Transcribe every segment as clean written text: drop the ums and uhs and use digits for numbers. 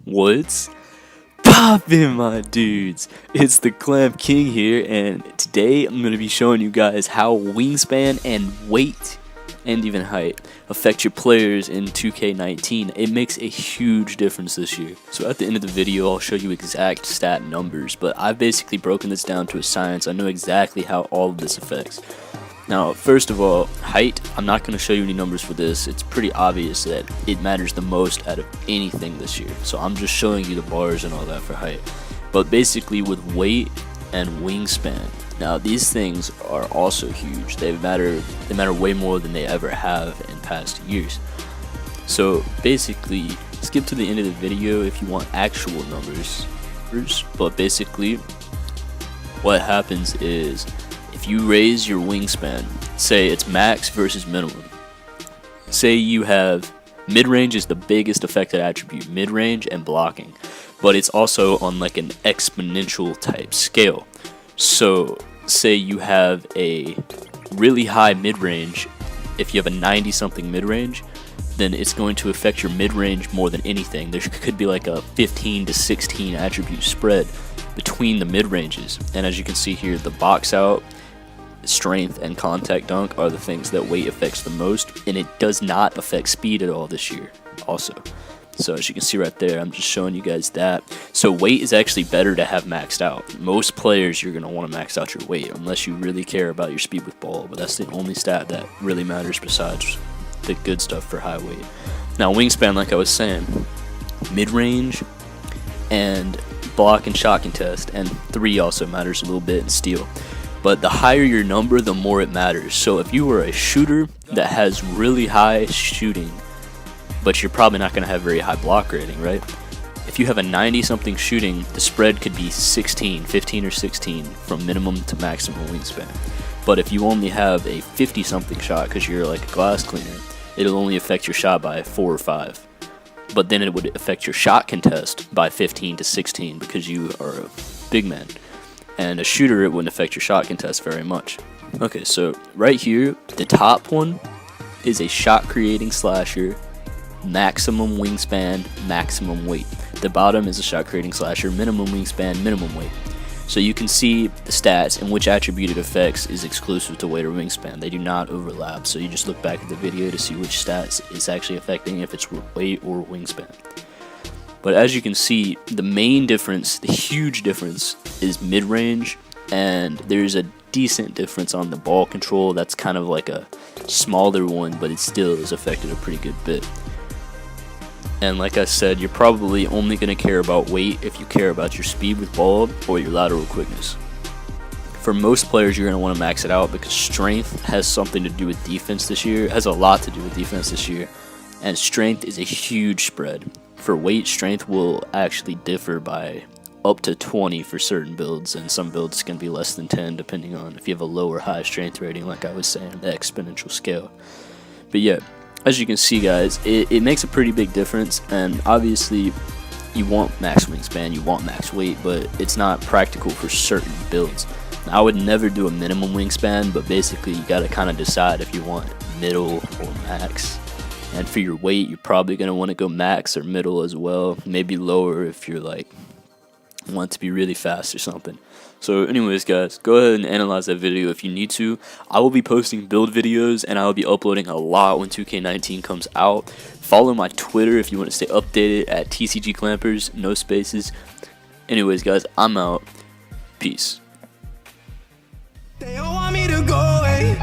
What's poppin', my dudes? It's the Clamp King here, and today I'm going to be showing you guys how wingspan and weight and even height affect your players in 2K19. It makes a huge difference this year. So at the end of the video, I'll show you exact stat numbers, but I've basically broken this down to a science. I know exactly how all of this affects. Now, first of all, height, I'm not going to show you any numbers for this. It's pretty obvious that it matters the most out of anything this year. So I'm just showing you the bars and all that for height. But basically with weight and wingspan, now these things are also huge. They matter way more than they ever have in past years. So basically, skip to the end of the video if you want actual numbers. But basically, what happens is, if you raise your wingspan, say it's max versus minimum, say you have mid-range is the biggest affected attribute, mid-range and blocking, but it's also on like an exponential type scale. So say you have a really high mid-range, if you have a 90 something mid-range, then it's going to affect your mid-range more than anything. There could be like a 15 to 16 attribute spread between the mid-ranges, and as you can see here, the box out, strength, and contact dunk are the things that weight affects the most, and it does not affect speed at all this year also. So as you can see right there, I'm just showing you guys that. So weight is actually better to have maxed out. Most players, you're going to want to max out your weight unless you really care about your speed with ball, but that's the only stat that really matters besides the good stuff for high weight. Now wingspan, like I was saying, mid-range and block and shot contest, and 3 also matters a little bit in steal. But the higher your number, the more it matters. So if you are a shooter that has really high shooting, but you're probably not going to have very high block rating, right? If you have a 90 something shooting, the spread could be 15 or 16 from minimum to maximum wingspan. But if you only have a 50 something shot because you're like a glass cleaner, it'll only affect your shot by 4 or 5. But then it would affect your shot contest by 15 to 16 because you are a big man. And a shooter, it wouldn't affect your shot contest very much. Okay, so right here, the top one is a shot creating slasher, maximum wingspan, maximum weight. The bottom is a shot creating slasher, minimum wingspan, minimum weight. So you can see the stats and which attribute it affects is exclusive to weight or wingspan. They do not overlap, so you just look back at the video to see which stats it's actually affecting, if it's weight or wingspan. But as you can see, the main difference, the huge difference, is mid-range, and there's a decent difference on the ball control. That's kind of like a smaller one, but it still is affected a pretty good bit. And like I said, you're probably only going to care about weight if you care about your speed with ball or your lateral quickness. For most players, you're going to want to max it out because strength has something to do with defense this year. It has a lot to do with defense this year, and strength is a huge spread. For weight, strength will actually differ by up to 20 for certain builds, and some builds can be less than 10 depending on if you have a low or high strength rating, like I was saying, the exponential scale. But yeah, as you can see guys, it makes a pretty big difference, and obviously you want max wingspan, you want max weight, but it's not practical for certain builds. Now, I would never do a minimum wingspan, but basically you got to kind of decide if you want middle or max. And for your weight, you're probably going to want to go max or middle as well. Maybe lower if you're like want to be really fast or something. So anyways guys, go ahead and analyze that video if you need to. I will be posting build videos, and I will be uploading a lot when 2K19 comes out. Follow my Twitter if you want to stay updated at TCG Clamperz, no spaces. Anyways guys, I'm out. Peace. They all want me to go away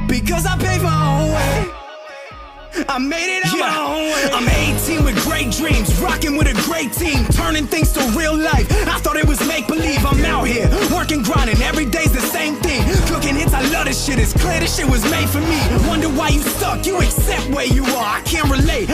because I pay for my own way. I made it on my own way. I'm 18 with great dreams, rocking with a great team, turning things to real life. I thought it was make-believe. I'm out here, working, grinding, every day's the same thing. Cooking hits, I love this shit, it's clear this shit was made for me. Wonder why you stuck, you accept where you are, I can't relate.